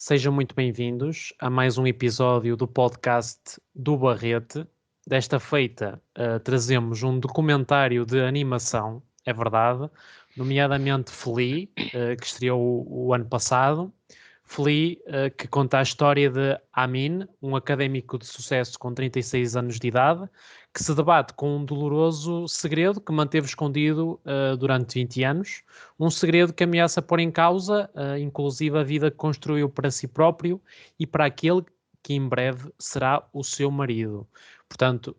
Sejam muito bem-vindos a mais um episódio do podcast do Barrete. Desta feita, trazemos um documentário de animação, é verdade, nomeadamente Flea, que estreou o ano passado. Flea, que conta a história de Amin, um académico de sucesso com 36 anos de idade, que se debate com um doloroso segredo que manteve escondido durante 20 anos, um segredo que ameaça pôr em causa, inclusive, a vida que construiu para si próprio e para aquele que em breve será o seu marido. Portanto,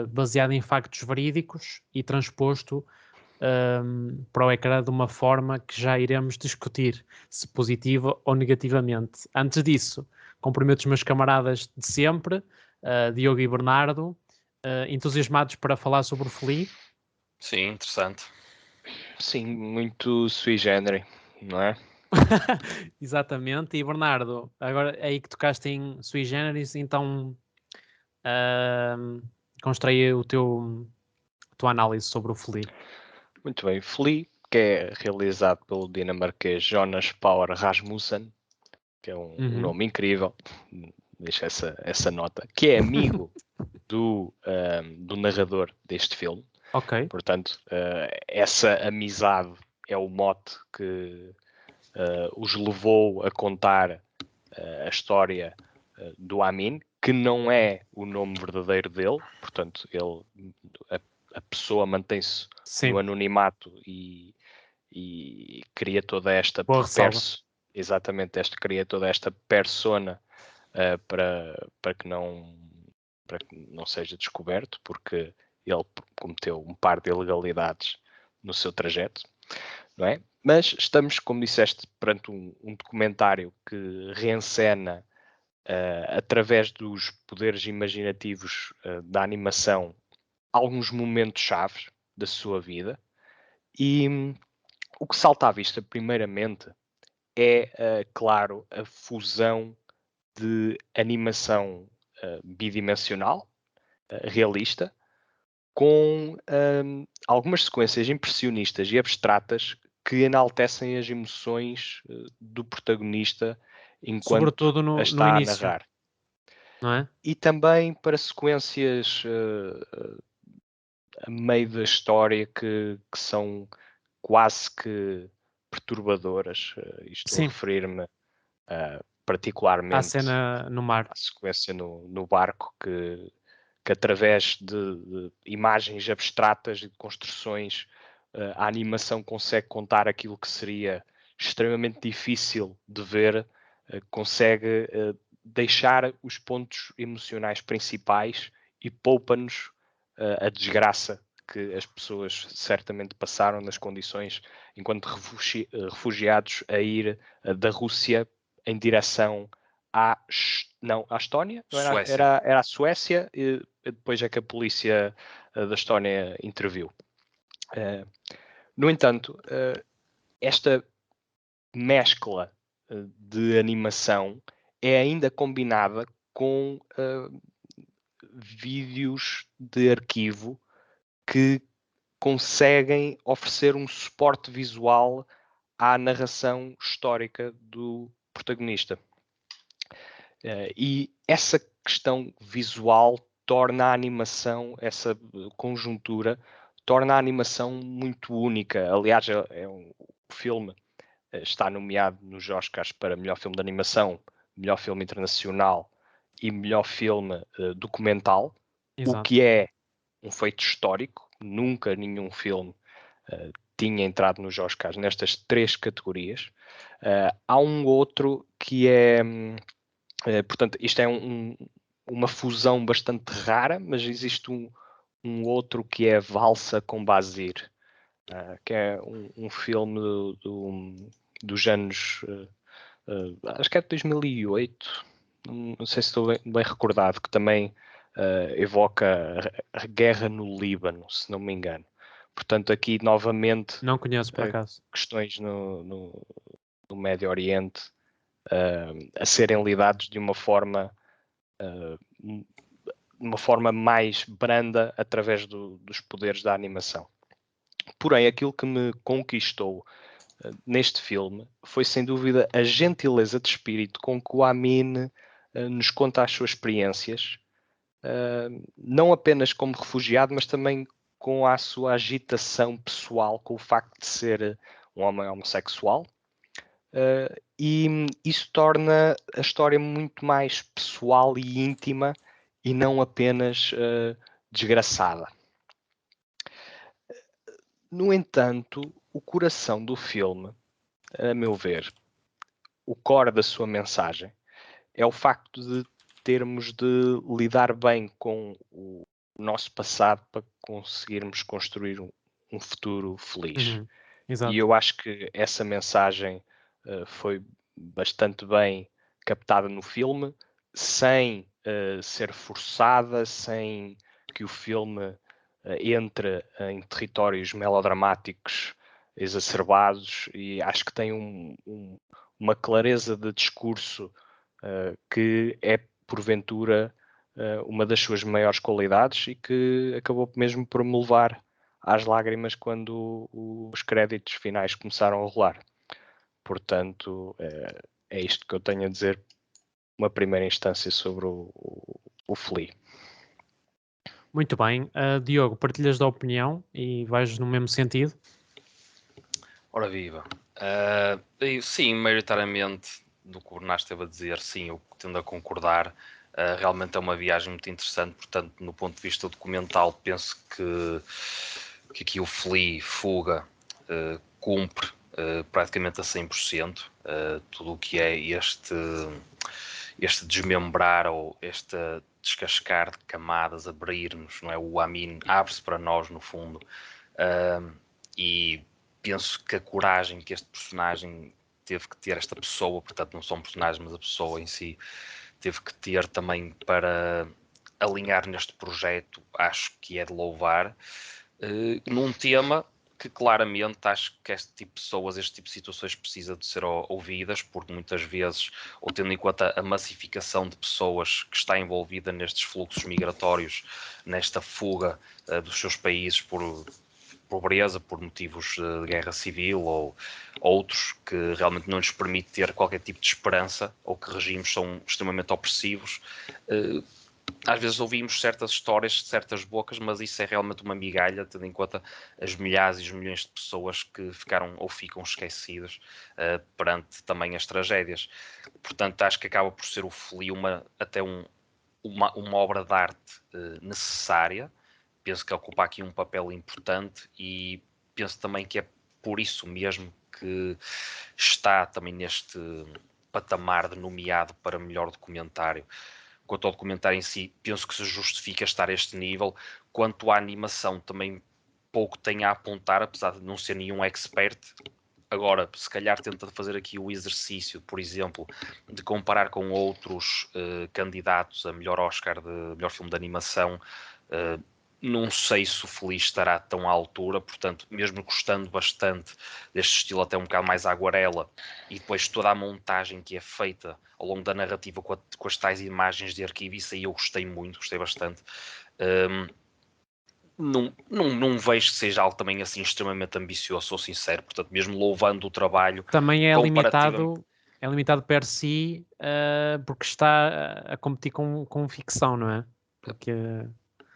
baseado em factos verídicos e transposto para o ecrã de uma forma que já iremos discutir, se positiva ou negativamente. Antes disso, cumprimento os meus camaradas de sempre, Diogo e Bernardo, entusiasmados para falar sobre o Flea. Sim, interessante. Sim, muito sui generis, não é? Exatamente. E Bernardo, agora é aí que tocaste em sui generis, então constrói a tua análise sobre o Flea. Muito bem. Flea, que é realizado pelo dinamarquês Jonas Power Rasmussen, que é um nome incrível, deixa essa nota, que é amigo do narrador deste filme. Ok. Portanto, essa amizade é o mote que os levou a contar a história do Amin, que não é o nome verdadeiro dele, portanto, a pessoa mantém-se no anonimato e cria toda esta cria toda esta persona para que não seja descoberto, porque ele cometeu um par de ilegalidades no seu trajeto, não é? Mas estamos, como disseste, perante um documentário que reencena através dos poderes imaginativos da animação alguns momentos chaves da sua vida, e o que salta à vista primeiramente é, claro, a fusão de animação bidimensional, realista, com algumas sequências impressionistas e abstratas que enaltecem as emoções do protagonista enquanto sobretudo no está a início, narrar. não é? E também para sequências a meio da história que são quase que perturbadoras. Estou a referir-me particularmente à cena no mar. à sequência no barco que através de imagens abstratas e de construções a animação consegue contar aquilo que seria extremamente difícil de ver, consegue deixar os pontos emocionais principais e poupa-nos a desgraça que as pessoas certamente passaram nas condições enquanto refugiados a ir da Rússia em direção à Estónia, não era, Suécia. era a Suécia, e depois é que a polícia da Estónia interviu. No entanto, esta mescla de animação é ainda combinada com vídeos de arquivo que conseguem oferecer um suporte visual à narração histórica do protagonista. E essa questão visual torna a animação, essa conjuntura, torna a animação muito única. Aliás, o filme está nomeado nos Oscars para melhor filme de animação, melhor filme internacional e melhor filme documental, Exato. o que é um feito histórico. Nunca nenhum filme tinha entrado nos Oscars nestas três categorias. Há um outro que é... portanto, isto é uma fusão bastante rara, mas existe um outro que é Valsa com Basir, que é um filme dos anos... acho que é de 2008, não sei se estou bem recordado, que também evoca a guerra no Líbano, se não me engano. Portanto, aqui novamente não conheço por acaso. Questões no Médio Oriente a serem lidados de uma forma mais branda através dos poderes da animação. Porém, aquilo que me conquistou neste filme foi sem dúvida a gentileza de espírito com que o Amin nos conta as suas experiências, não apenas como refugiado, mas também com a sua agitação pessoal, com o facto de ser um homem homossexual. E isso torna a história muito mais pessoal e íntima e não apenas desgraçada. No entanto, o coração do filme, a meu ver, o core da sua mensagem, é o facto de termos de lidar bem com o nosso passado para conseguirmos construir um futuro feliz. Exato. E eu acho que essa mensagem foi bastante bem captada no filme, sem ser forçada, sem que o filme entre em territórios melodramáticos exacerbados, e acho que tem uma clareza de discurso que é, porventura, uma das suas maiores qualidades e que acabou mesmo por me levar às lágrimas quando os créditos finais começaram a rolar. Portanto, é isto que eu tenho a dizer, uma primeira instância sobre o Flea. Muito bem. Diogo, partilhas da opinião e vais no mesmo sentido? Ora viva. Sim, maioritariamente do que o Bernardo esteve a dizer, sim, eu tendo a concordar. Realmente é uma viagem muito interessante, portanto, no ponto de vista documental, penso que aqui o Flea, Fuga, cumpre praticamente a 100%. Tudo o que é este desmembrar ou este descascar de camadas, abrir-nos, não é? O Amin abre-se para nós, no fundo. E penso que a coragem que este personagem teve que ter, esta pessoa, portanto não são personagens, mas a pessoa em si, teve que ter também para alinhar neste projeto, acho que é de louvar, num tema que claramente acho que este tipo de pessoas, este tipo de situações precisa de ser ouvidas, porque muitas vezes, ou tendo em conta a massificação de pessoas que está envolvida nestes fluxos migratórios, nesta fuga dos seus países por pobreza, por motivos de guerra civil ou outros que realmente não lhes permite ter qualquer tipo de esperança, ou que regimes são extremamente opressivos. Às vezes ouvimos certas histórias de certas bocas, mas isso é realmente uma migalha, tendo em conta as milhares e os milhões de pessoas que ficaram ou ficam esquecidas perante também as tragédias. Portanto, acho que acaba por ser o Flea até uma obra de arte necessária. Penso que ocupa aqui um papel importante e penso também que é por isso mesmo que está também neste patamar de nomeado para melhor documentário. Quanto ao documentário em si, penso que se justifica estar a este nível. Quanto à animação, também pouco tenho a apontar, apesar de não ser nenhum expert. Agora, se calhar tenta fazer aqui o exercício, por exemplo, de comparar com outros candidatos a melhor Oscar de melhor filme de animação. Não sei se o Feliz estará tão à altura, portanto, mesmo gostando bastante deste estilo até um bocado mais aguarela, e depois toda a montagem que é feita ao longo da narrativa com as tais imagens de arquivo, isso aí eu gostei muito, gostei bastante. Não vejo que seja algo também assim extremamente ambicioso, sou sincero, portanto, mesmo louvando o trabalho Também comparativamente. é limitado per si, porque está a competir com ficção, não é? Porque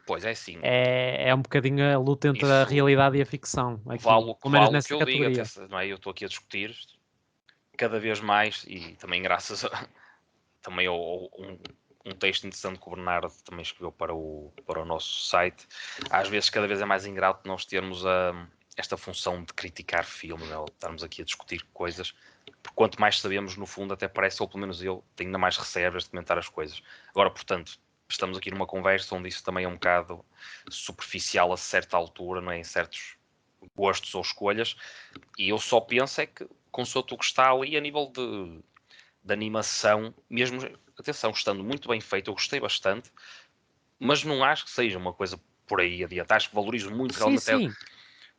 Pois é, sim, é um bocadinho a luta entre a isso realidade e a ficção, aqui, vale pelo menos o que nessa eu digo, categoria. atenção, não é? Eu estou aqui a discutir cada vez mais, e também graças a também um texto interessante que o Bernardo também escreveu para o nosso site. Às vezes cada vez é mais ingrato nós termos esta função de criticar filme, não é? Ou estarmos aqui a discutir coisas, porque quanto mais sabemos, no fundo, até parece, ou pelo menos eu, tenho ainda mais reservas de comentar as coisas. Agora, portanto, estamos aqui numa conversa onde isso também é um bocado superficial a certa altura, não é? Em certos gostos ou escolhas, e eu só penso é que, consoante o que está ali a nível de animação, mesmo, atenção, estando muito bem feito, eu gostei bastante, mas não acho que seja uma coisa por aí adiante. Acho que valorizo muito Sim, realmente sim.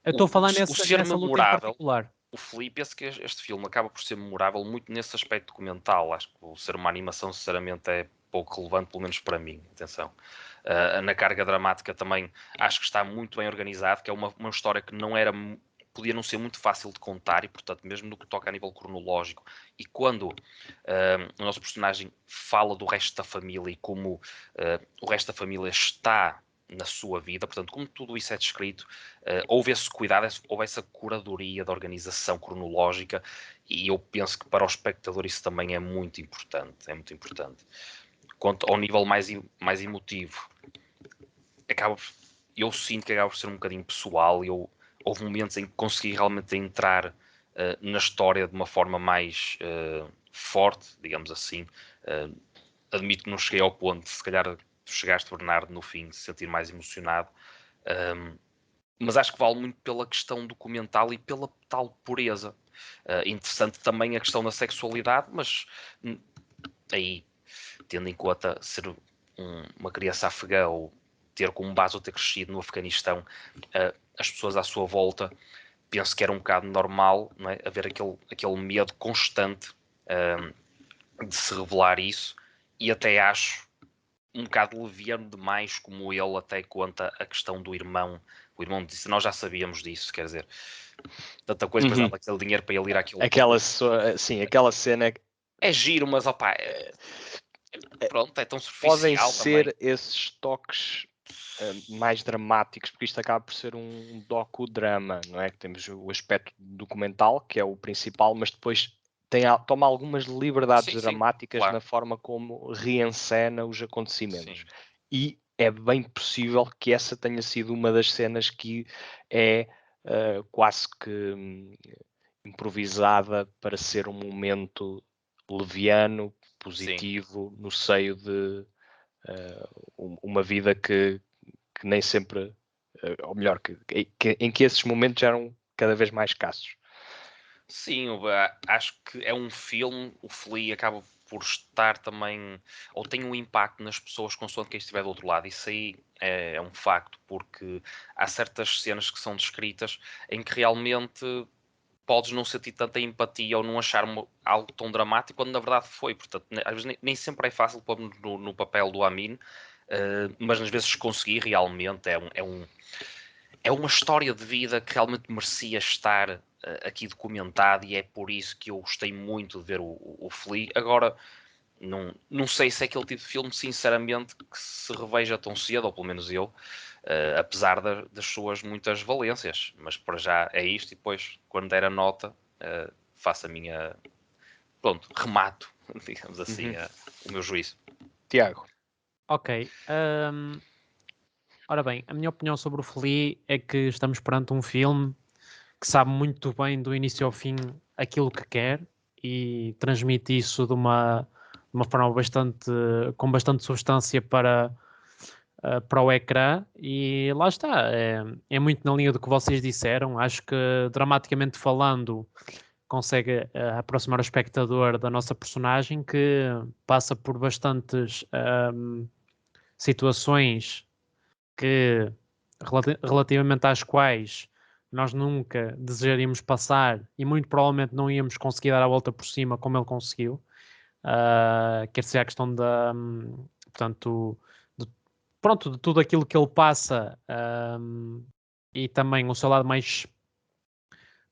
Eu estou a falar o ser nessa luta em memorável. particular. O Felipe, penso que este filme acaba por ser memorável muito nesse aspecto documental. Acho que o ser uma animação, sinceramente, é pouco relevante, pelo menos para mim. Atenção. Na carga dramática também acho que está muito bem organizado, que é uma história que não era podia não ser muito fácil de contar e, portanto, mesmo no que toca a nível cronológico, e quando o nosso personagem fala do resto da família e como o resto da família está na sua vida, portanto, como tudo isso é descrito, houve esse cuidado, houve essa curadoria da organização cronológica, e eu penso que para o espectador isso também é muito importante, Quanto ao nível mais emotivo, eu sinto que acaba por ser um bocadinho pessoal, houve momentos em que consegui realmente entrar na história de uma forma mais forte, digamos assim. Admito que não cheguei ao ponto, se calhar tu chegaste, Bernardo, no fim, de se sentir mais emocionado, mas acho que vale muito pela questão documental e pela tal pureza. Interessante também a questão da sexualidade, mas aí, tendo em conta ser uma criança afegã ou ter como base ou ter crescido no Afeganistão, as pessoas à sua volta, penso que era um bocado normal, não é? Haver aquele medo constante de se revelar isso, e até acho um bocado leviano demais como ele até conta a questão do irmão. O irmão disse, nós já sabíamos disso, quer dizer, tanta coisa, depois dava aquele dinheiro para ele ir àquilo. Aquela cena é giro, mas opá, pronto, é tão superficial. Podem ser também esses toques mais dramáticos, porque isto acaba por ser um docudrama, não é? Temos o aspecto documental, que é o principal, mas depois toma algumas liberdades dramáticas claro, na forma como reencena os acontecimentos. E é bem possível que essa tenha sido uma das cenas que é quase que improvisada para ser um momento leviano, positivo, no seio de uma vida que nem sempre, ou melhor, em que esses momentos eram cada vez mais escassos. Sim, acho que é um filme, o Flea acaba por estar também, ou tem um impacto nas pessoas consoante quem estiver do outro lado. Isso aí é um facto, porque há certas cenas que são descritas em que realmente podes não sentir tanta empatia ou não achar algo tão dramático quando na verdade foi. Portanto, às vezes nem sempre é fácil pôr no papel do Amin, mas às vezes conseguir realmente é uma história de vida que realmente merecia estar aqui documentado, e é por isso que eu gostei muito de ver o Flea. Agora, não sei se é aquele tipo de filme, sinceramente, que se reveja tão cedo, ou pelo menos eu, apesar das suas muitas valências. Mas para já é isto, e depois, quando der a nota, faço a minha... Pronto, remato, digamos assim, o meu juízo. Tiago. Ok. Ora bem, a minha opinião sobre o Flea é que estamos perante um filme que sabe muito bem do início ao fim aquilo que quer e transmite isso de uma forma com bastante substância para o ecrã, e lá está, é muito na linha do que vocês disseram. Acho que, dramaticamente falando, consegue aproximar o espectador da nossa personagem, que passa por bastantes situações que, relativamente às quais nós nunca desejaríamos passar, e muito provavelmente não íamos conseguir dar a volta por cima como ele conseguiu. Quer dizer, a questão portanto, de tudo aquilo que ele passa, e também o seu lado mais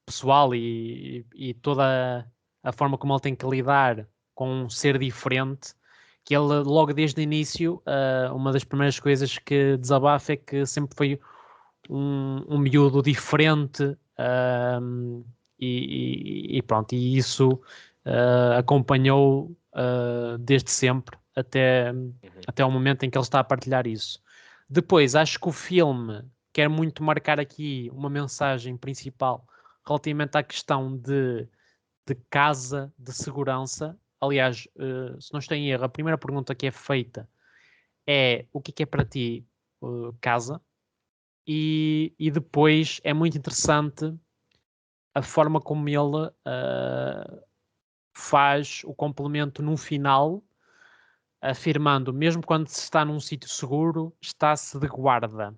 pessoal, e toda a forma como ele tem que lidar com um ser diferente, que ele logo desde o início, uma das primeiras coisas que desabafa é que sempre foi um miúdo diferente, e pronto, e isso acompanhou desde sempre até o momento em que ele está a partilhar isso. Depois, acho que o filme quer muito marcar aqui uma mensagem principal relativamente à questão de casa, de segurança. Aliás, se não estou em erro, a primeira pergunta que é feita é: o que é para ti casa? E depois é muito interessante a forma como ele faz o complemento no final, afirmando, mesmo quando se está num sítio seguro, está-se de guarda.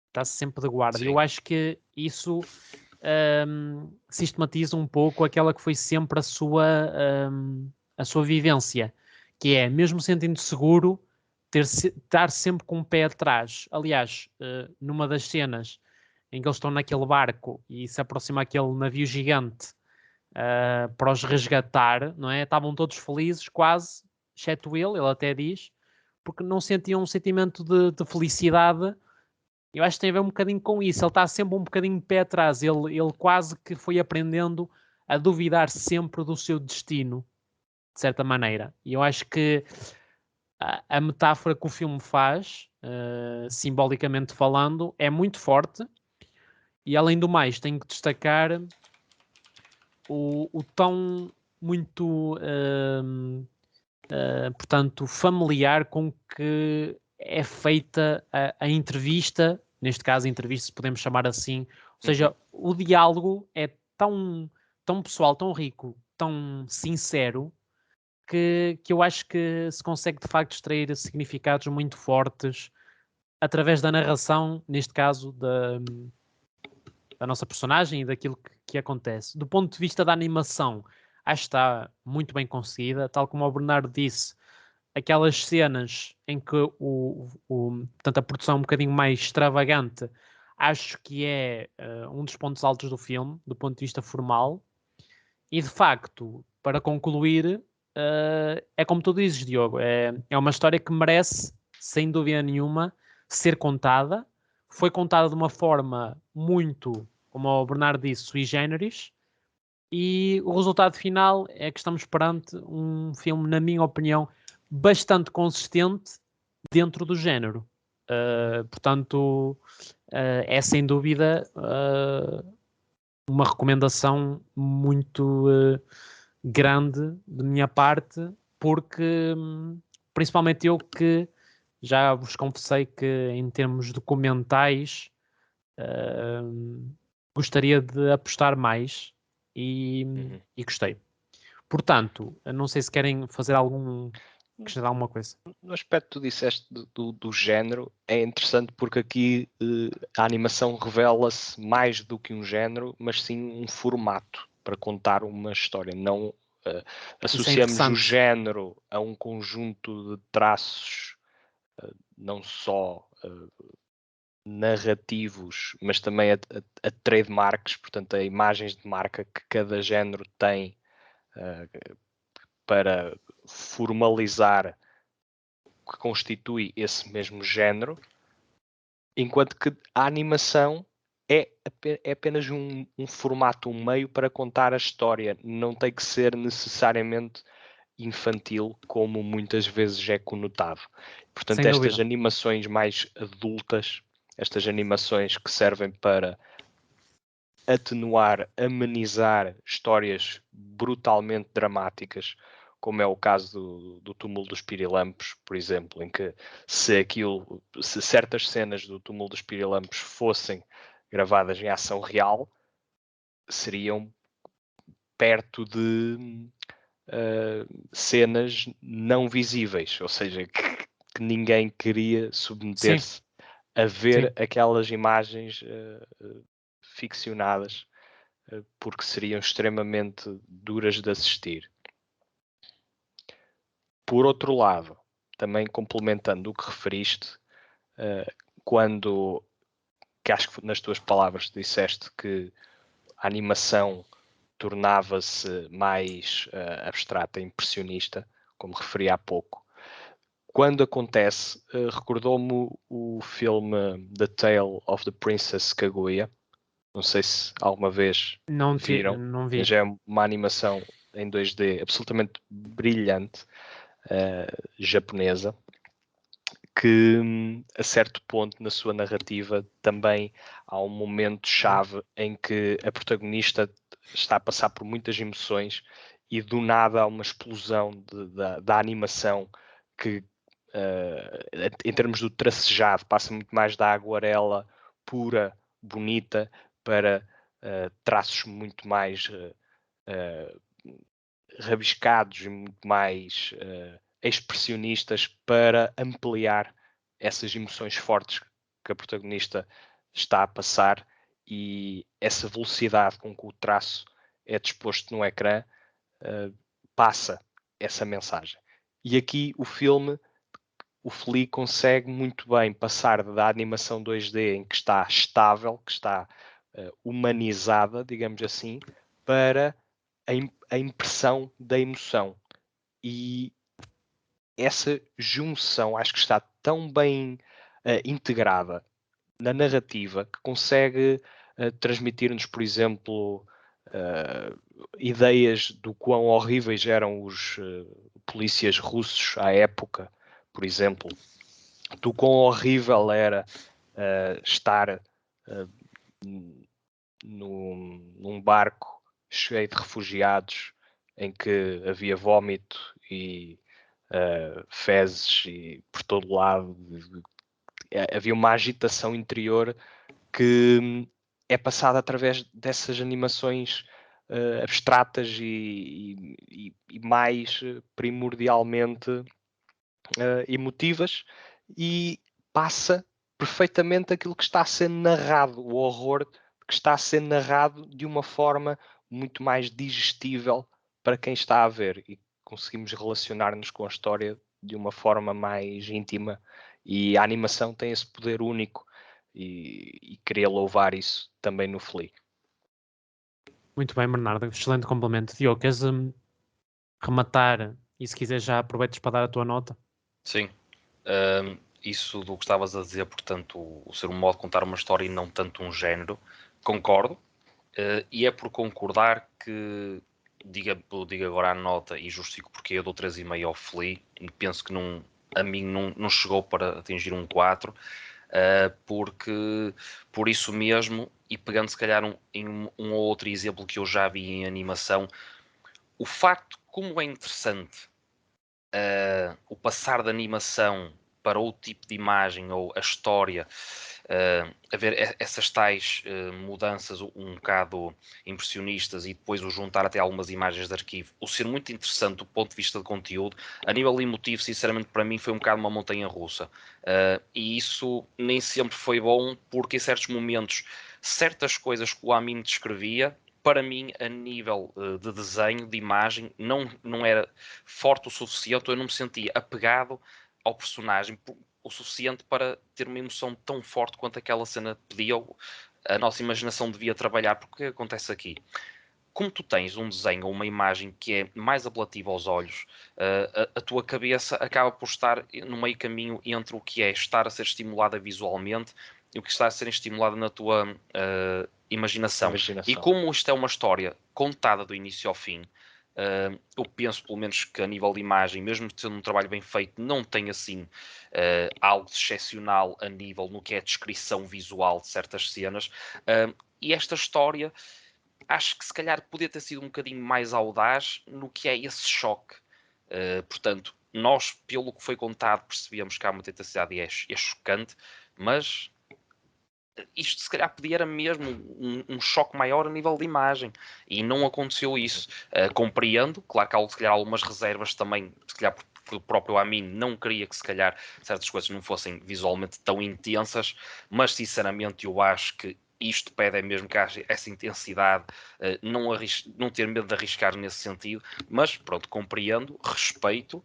Está-se sempre de guarda. Sim. Eu acho que isso sistematiza um pouco aquela que foi sempre a sua vivência, que é, mesmo sentindo seguro, estar sempre com o pé atrás. Aliás, numa das cenas em que eles estão naquele barco e se aproxima aquele navio gigante para os resgatar, não é? Estavam todos felizes, quase, exceto ele até diz, porque não sentiam um sentimento de felicidade. Eu acho que tem a ver um bocadinho com isso. Ele está sempre um bocadinho de pé atrás. Ele quase que foi aprendendo a duvidar sempre do seu destino, de certa maneira. E eu acho que a metáfora que o filme faz, simbolicamente falando, é muito forte. E além do mais, tenho que destacar o tão muito, portanto, familiar com que é feita a entrevista, neste caso a entrevista, se podemos chamar assim, ou seja, o diálogo é tão pessoal, tão rico, tão sincero, que eu acho que se consegue de facto extrair significados muito fortes através da narração, neste caso da nossa personagem e daquilo que acontece. Do ponto de vista da animação, acho que está muito bem conseguida, tal como o Bernardo disse, aquelas cenas em que portanto, a produção é um bocadinho mais extravagante, acho que é um dos pontos altos do filme, do ponto de vista formal. E de facto, para concluir, é como tu dizes, Diogo, é uma história que merece, sem dúvida nenhuma, ser contada. Foi contada de uma forma muito, como o Bernardo disse, sui generis, e o resultado final é que estamos perante um filme, na minha opinião, bastante consistente dentro do género. Portanto, é sem dúvida uma recomendação muito grande de minha parte, porque principalmente eu que já vos confessei que em termos documentais gostaria de apostar mais e gostei. Portanto, não sei se querem fazer acrescentar alguma coisa. No aspecto que tu disseste do género, é interessante porque aqui a animação revela-se mais do que um género, mas sim um formato para contar uma história. Não associamos o género a um conjunto de traços não só narrativos, mas também a trademarks, portanto, a imagens de marca que cada género tem para formalizar o que constitui esse mesmo género, enquanto que a animação é apenas um formato, um meio para contar a história, não tem que ser necessariamente infantil, como muitas vezes é conotado. Portanto, estas animações mais adultas, estas animações que servem para atenuar, amenizar histórias brutalmente dramáticas, como é o caso do túmulo dos Pirilampos, por exemplo, em que se certas cenas do túmulo dos Pirilampos fossem gravadas em ação real, seriam perto de cenas não visíveis, ou seja, que ninguém queria submeter-se a ver aquelas imagens ficcionadas, porque seriam extremamente duras de assistir. Por outro lado, também complementando o que referiste, que acho que nas tuas palavras disseste que a animação tornava-se mais abstrata, impressionista, como referi há pouco. Quando acontece, recordou-me o filme The Tale of the Princess Kaguya. Não sei se alguma vez viram, não vi. Mas é uma animação em 2D absolutamente brilhante, japonesa, que a certo ponto na sua narrativa também há um momento chave em que a protagonista está a passar por muitas emoções e do nada há uma explosão da animação que em termos do tracejado passa muito mais da aguarela pura, bonita, para traços muito mais rabiscados e muito mais expressionistas para ampliar essas emoções fortes que a protagonista está a passar, e essa velocidade com que o traço é disposto no ecrã passa essa mensagem. E aqui o filme o Flea consegue muito bem passar da animação 2D em que está estável, que está humanizada, digamos assim, para a impressão da emoção. E essa junção acho que está tão bem integrada na narrativa que consegue transmitir-nos, por exemplo, ideias do quão horríveis eram os polícias russos à época, por exemplo, do quão horrível era estar num barco cheio de refugiados em que havia vómito e fezes e por todo lado. Havia uma agitação interior que é passada através dessas animações abstratas e mais primordialmente emotivas, e passa perfeitamente aquilo que está a ser narrado, o horror que está a ser narrado de uma forma muito mais digestível para quem está a ver, e conseguimos relacionar-nos com a história de uma forma mais íntima, e a animação tem esse poder único, e queria louvar isso também no Flea. Muito bem, Bernardo. Excelente complemento. Diogo, queres rematar e se quiser já aproveites para dar a tua nota? Sim. Isso do que estavas a dizer, portanto, o ser um modo de contar uma história e não tanto um género, concordo. E é por concordar que digo agora a nota e justifico porque eu dou 3,5 ao Flea, e penso que a mim não chegou para atingir um 4, porque por isso mesmo, e pegando se calhar em um ou outro exemplo que eu já vi em animação, o facto como é interessante o passar da animação para outro tipo de imagem ou a história, a ver essas tais mudanças um bocado impressionistas e depois o juntar até algumas imagens de arquivo, o ser muito interessante do ponto de vista de conteúdo, a nível emotivo, sinceramente para mim foi um bocado uma montanha russa, e isso nem sempre foi bom, porque em certos momentos certas coisas que o Amin descrevia, para mim, a nível de desenho, de imagem, não era forte o suficiente, eu não me sentia apegado ao personagem o suficiente para ter uma emoção tão forte quanto aquela cena pedia. A nossa imaginação devia trabalhar, porque o que acontece aqui? Como tu tens um desenho ou uma imagem que é mais apelativa aos olhos, a tua cabeça acaba por estar no meio caminho entre o que é estar a ser estimulada visualmente e o que está a ser estimulado na tua imaginação. E como isto é uma história contada do início ao fim, eu penso pelo menos que a nível de imagem, mesmo tendo um trabalho bem feito, não tem assim algo de excepcional a nível no que é a descrição visual de certas cenas. E esta história acho que se calhar podia ter sido um bocadinho mais audaz no que é esse choque. Portanto, nós, pelo que foi contado, percebíamos que há muita intensidade e é chocante, mas isto se calhar podia era mesmo um choque maior a nível de imagem, e não aconteceu isso. Compreendo, claro que há se calhar algumas reservas também, se calhar porque o próprio Amin não queria que se calhar certas coisas não fossem visualmente tão intensas, mas sinceramente eu acho que isto pede é mesmo que haja essa intensidade, não ter medo de arriscar nesse sentido, mas pronto, compreendo, respeito,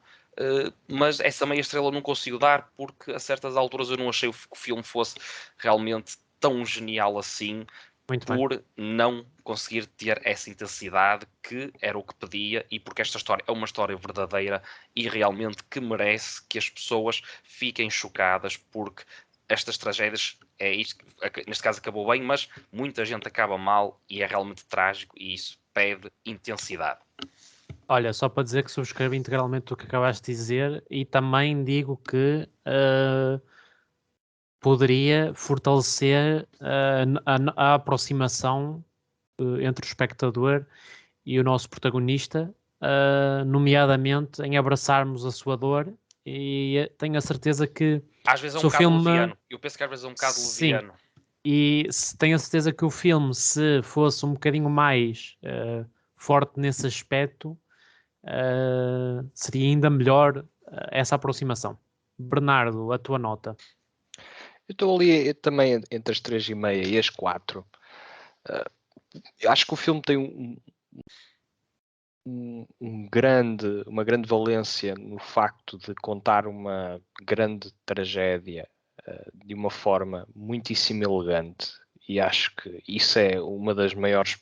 mas essa meia estrela eu não consigo dar, porque a certas alturas eu não achei que o filme fosse realmente tão genial assim, por não conseguir ter essa intensidade que era o que pedia, e porque esta história é uma história verdadeira e realmente que merece que as pessoas fiquem chocadas, porque estas tragédias, é isto, neste caso acabou bem, mas muita gente acaba mal e é realmente trágico, e isso pede intensidade. Olha, só para dizer que subscrevo integralmente o que acabaste de dizer, e também digo que poderia fortalecer a aproximação entre o espectador e o nosso protagonista, nomeadamente em abraçarmos a sua dor, e tenho a certeza que às vezes é um se o bocado filme... leviano. Eu penso que às vezes é um bocado leviano. E tenho a certeza que o filme, se fosse um bocadinho mais forte nesse aspecto, seria ainda melhor essa aproximação. Bernardo, a tua nota? Eu estou ali também entre as 3,5 e as 4. Eu acho que o filme tem uma grande valência no facto de contar uma grande tragédia de uma forma muitíssimo elegante, e acho que isso é uma das maiores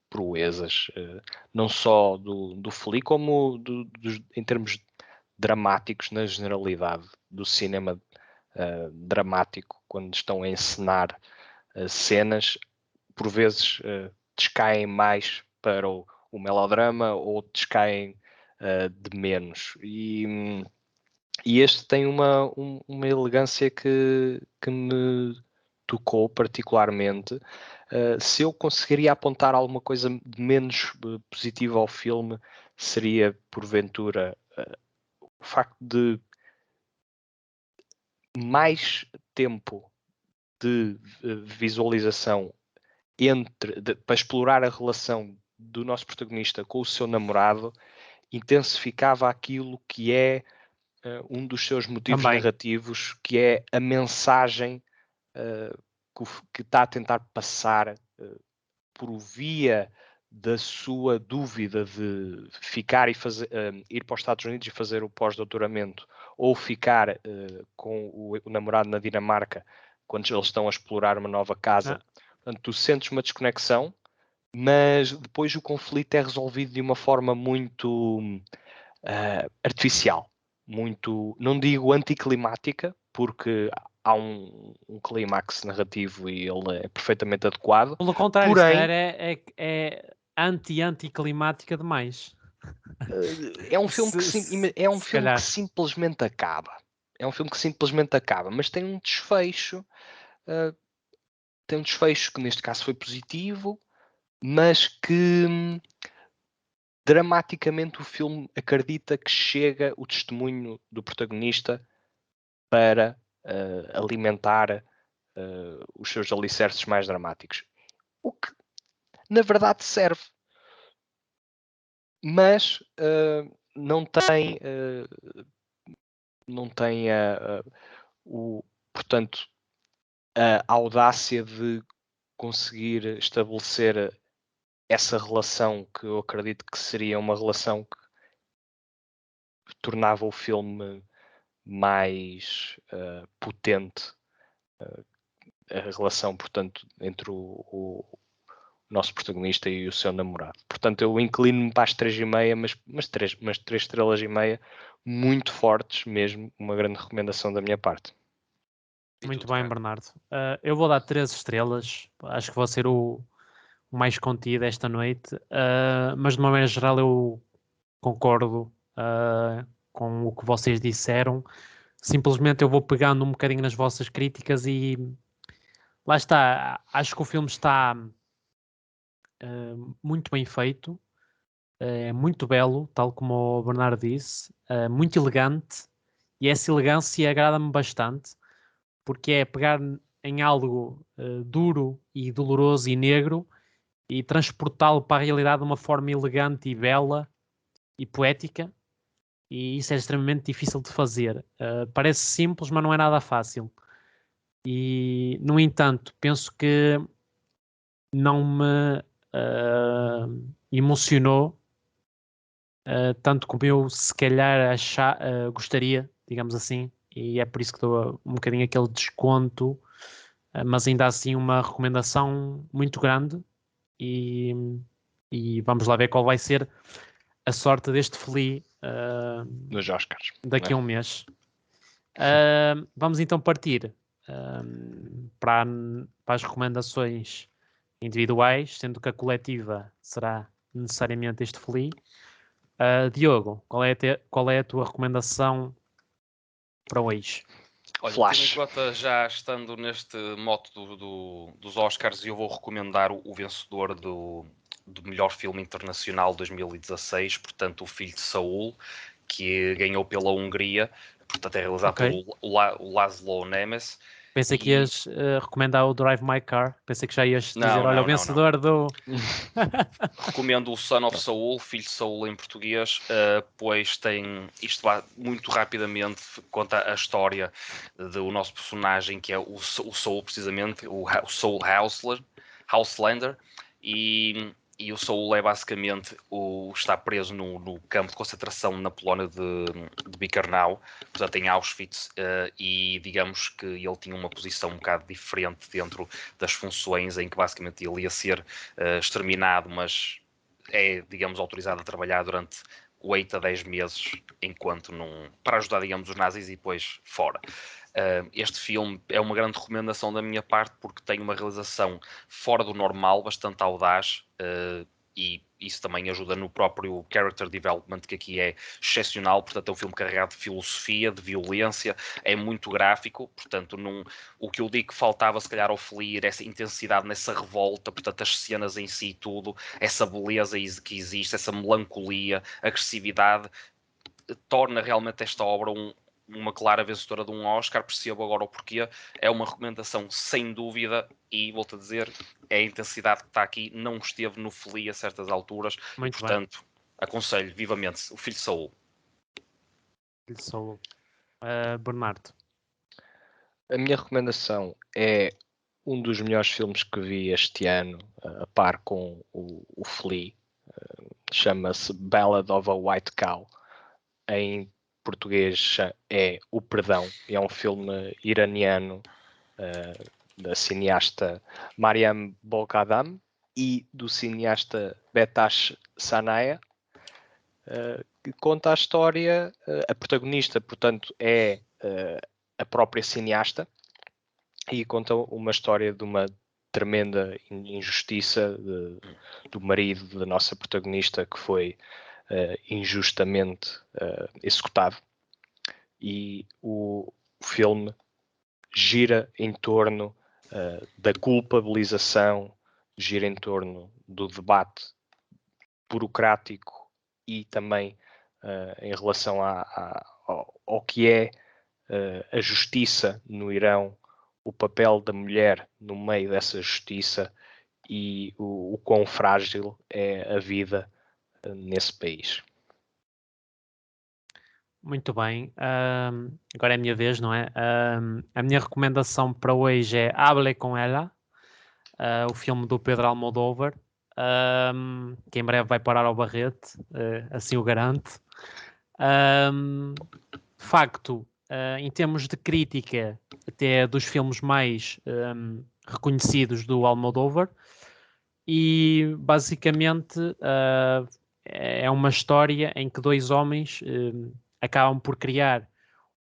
proezas, não só do Fellini, como em termos dramáticos, na generalidade do cinema dramático, quando estão a encenar cenas, por vezes descaem mais para o melodrama ou descaem de menos. E este tem uma elegância que me tocou particularmente. Se eu conseguiria apontar alguma coisa de menos positiva ao filme, seria porventura o facto de mais tempo de visualização para explorar a relação do nosso protagonista com o seu namorado, intensificava aquilo que é um dos seus motivos narrativos, que é a mensagem que está a tentar passar por via da sua dúvida de ficar e ir para os Estados Unidos e fazer o pós-doutoramento, ou ficar com o namorado na Dinamarca quando eles estão a explorar uma nova casa. Portanto, tu sentes uma desconexão, mas depois o conflito é resolvido de uma forma muito artificial, muito, não digo anticlimática, porque há um clímax narrativo e ele é perfeitamente adequado. Pelo contrário, porém, se calhar é anticlimática demais. É um filme que simplesmente acaba. É um filme que simplesmente acaba, mas tem um desfecho. Tem um desfecho que neste caso foi positivo, mas que dramaticamente o filme acredita que chega o testemunho do protagonista para alimentar os seus alicerces mais dramáticos. O que na verdade serve, mas não tem portanto, a audácia de conseguir estabelecer essa relação que eu acredito que seria uma relação que tornava o filme mais potente, a relação, portanto, entre o nosso protagonista e o seu namorado. Portanto, eu inclino-me para as 3,5, mas 3 estrelas e meia, muito fortes mesmo, uma grande recomendação da minha parte. Muito bem, Bernardo. Eu vou dar 3 estrelas. Acho que vou ser o mais contido esta noite. Mas de uma maneira geral eu concordo com o que vocês disseram. Simplesmente eu vou pegando um bocadinho nas vossas críticas e lá está. Acho que o filme está muito bem feito. Muito belo, tal como o Bernardo disse. Muito elegante. E essa elegância agrada-me bastante. Porque é pegar em algo duro e doloroso e negro e transportá-lo para a realidade de uma forma elegante e bela e poética, e isso é extremamente difícil de fazer. Parece simples, mas não é nada fácil. E, no entanto, penso que não me emocionou tanto como eu se calhar gostaria, digamos assim, e é por isso que dou um bocadinho aquele desconto, mas ainda assim uma recomendação muito grande e vamos lá ver qual vai ser a sorte deste Flea nos Oscars daqui a um mês. Vamos então partir para as recomendações individuais, sendo que a coletiva será necessariamente este Flea. Diogo, qual é a tua recomendação para hoje? Olha, Flash. tendo em conta, já estando neste mote dos Oscars, eu vou recomendar o vencedor do melhor filme internacional 2016, portanto o Filho de Saul, que ganhou pela Hungria, portanto é realizado pelo Laszlo Nemes. Pensei que ias recomendar o Drive My Car. Pensei que já ias dizer, olha, o vencedor do... Recomendo o Son of Saul, Filho de Saul em português, pois isto vai muito rapidamente, conta a história do nosso personagem, que é o Saul, precisamente, o Saul Hauselander, e E o Saul é basicamente está preso no campo de concentração na Polónia de Bikarnau, portanto em Auschwitz, e digamos que ele tinha uma posição um bocado diferente dentro das funções, em que basicamente ele ia ser exterminado, mas é, digamos, autorizado a trabalhar durante 8 a 10 meses para ajudar, digamos, os nazis e depois fora. Este filme é uma grande recomendação da minha parte porque tem uma realização fora do normal, bastante audaz, e isso também ajuda no próprio character development, que aqui é excepcional. Portanto, é um filme carregado de filosofia, de violência, é muito gráfico. Portanto, o que eu digo que faltava se calhar ao Fleer, essa intensidade nessa revolta, portanto, as cenas em si, tudo, essa beleza que existe, essa melancolia, agressividade, torna realmente esta obra uma clara vencedora de um Oscar. Percebo agora o porquê. É uma recomendação sem dúvida, e volto a dizer, é a intensidade que está aqui, não esteve no Flea a certas alturas. Muito e, portanto, aconselho vivamente O Filho de Saul. Filho de Saul. Bernardo. A minha recomendação é um dos melhores filmes que vi este ano, a par com o Flea. Chama-se Ballad of a White Cow. Em português é O Perdão. É um filme iraniano da cineasta Mariam Bolkadam e do cineasta Betash Sanaya, que conta a história. A protagonista, portanto, é a própria cineasta, e conta uma história de uma tremenda injustiça do marido da nossa protagonista, que foi injustamente executado. E o filme gira em torno da culpabilização, gira em torno do debate burocrático e também em relação ao que é a justiça no Irão, o papel da mulher no meio dessa justiça e o quão frágil é a vida nesse país. Muito bem. Agora é a minha vez, não é? A minha recomendação para hoje é Hable com ela, o filme do Pedro Almodóvar, que em breve vai parar ao Barrete, assim o garanto. De facto, em termos de crítica, até é dos filmes mais reconhecidos do Almodóvar, e basicamente é uma história em que dois homens acabam por criar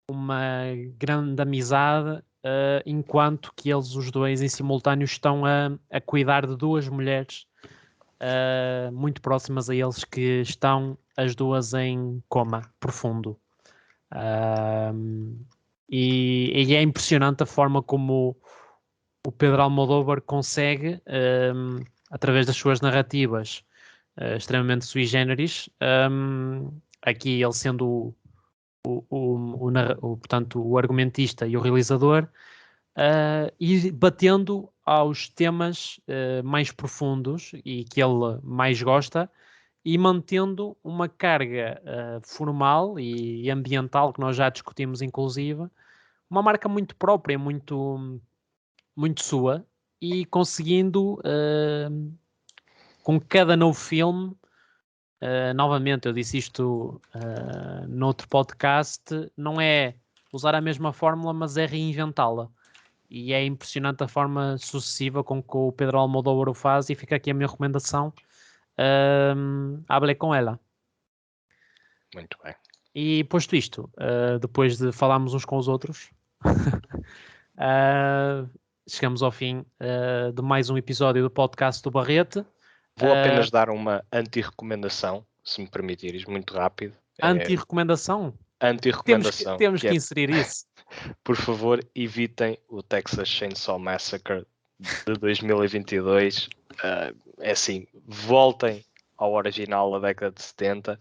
uma grande amizade, enquanto que eles, os dois, em simultâneo, estão a cuidar de duas mulheres muito próximas a eles, que estão as duas em coma profundo. E é impressionante a forma como o Pedro Almodóvar consegue, através das suas narrativas extremamente sui generis, aqui ele sendo portanto, o argumentista e o realizador, e batendo aos temas mais profundos e que ele mais gosta, e mantendo uma carga formal e ambiental que nós já discutimos, inclusive, uma marca muito própria, muito, muito sua, e conseguindo, com cada novo filme, novamente, eu disse isto noutro podcast, não é usar a mesma fórmula, mas é reinventá-la. E é impressionante a forma sucessiva com que o Pedro Almodóvar o faz, e fica aqui a minha recomendação. Hable com ela. Muito bem. E posto isto, depois de falarmos uns com os outros, chegamos ao fim de mais um episódio do podcast do Barrete. Vou apenas dar uma anti-recomendação, se me permitires, muito rápido. Anti-recomendação? Anti-recomendação. Temos que inserir isso. Por favor, evitem o Texas Chainsaw Massacre de 2022. É assim, voltem ao original da década de 70,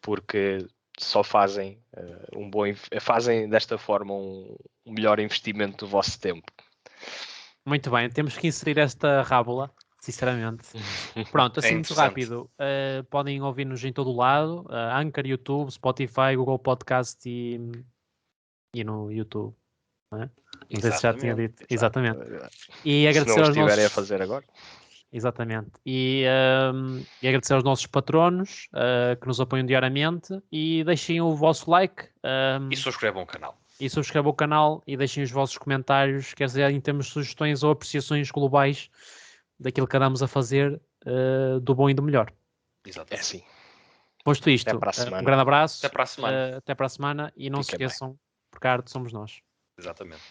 porque só fazem fazem desta forma um melhor investimento do vosso tempo. Muito bem, temos que inserir esta rábula, sinceramente. Pronto, assim muito rápido. Podem ouvir-nos em todo o lado: Anchor, YouTube, Spotify, Google Podcast e no YouTube. Não é? Não sei se já tinha dito. Exatamente. E agradecer se não aos nossos... estiverem a fazer agora. Exatamente. E agradecer aos nossos patronos que nos apoiam diariamente e deixem o vosso like. E subscrevam o canal. E subscrevam o canal e deixem os vossos comentários, quer dizer, em termos de sugestões ou apreciações globais daquilo que andamos a fazer, do bom e do melhor. Exatamente. É assim. Posto isto, Até para a semana. um grande abraço. Até para a semana. Até para a semana e não se Fiquem bem. esqueçam, porque a arte somos nós. Exatamente.